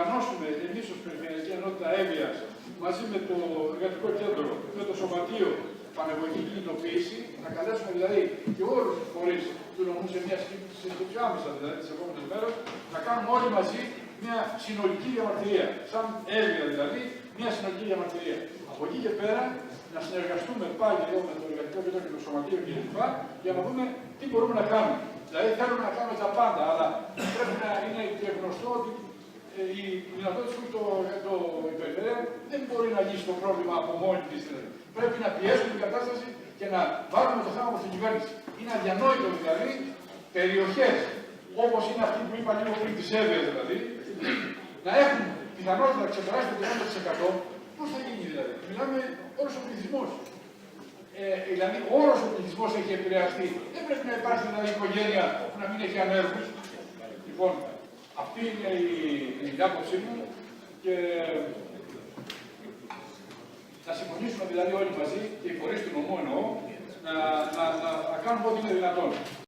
οργανώσουμε εμείς ως Περιφερειακή Ενότητα Εύβοιας μαζί με το Εργατικό Κέντρο, με το Σωματείο Πανεπιστημιακή Κινητοποίηση, να καλέσουμε δηλαδή και όλους τους φορείς του νομού σε μια συζήτηση άμεσα δηλαδή τις επόμενες μέρες, να κάνουμε όλοι μαζί μια συνολική διαμαρτυρία. Σαν Εύβοια δηλαδή, μια συνολική διαμαρτυρία. Από εκεί και πέρα να συνεργαστούμε πάλι εδώ με το Εργατικό Κέντρο και το Σωματείο κλπ. Για να δούμε τι μπορούμε να κάνουμε. Δηλαδή θέλουμε να κάνουμε τα πάντα, αλλά πρέπει να είναι και γνωστό ότι η δυνατότητα που το υπερφέρει δεν μπορεί να λύσει το πρόβλημα από μόνη τη. Πρέπει να πιέσουμε την κατάσταση και να βάλουμε το θέμα στην κυβέρνηση. Είναι αδιανόητο δηλαδή περιοχές όπως είναι αυτή που είπα λίγο πριν τη Εύβοια δηλαδή, να έχουν πιθανότητα να ξεπεράσει το 30%. Πώς θα γίνει δηλαδή? Μιλάμε όλος ο πληθυσμός. Δηλαδή, όλος ο πληθυσμός έχει επηρεαστεί. Δεν πρέπει να υπάρχει δηλαδή οικογένεια που να μην έχει ανέργους. Λοιπόν, αυτή είναι η άποψή μου και να συμφωνήσουμε δηλαδή όλοι μαζί και οι φορείς του νομού εννοώ να κάνουμε ό,τι είναι δυνατόν.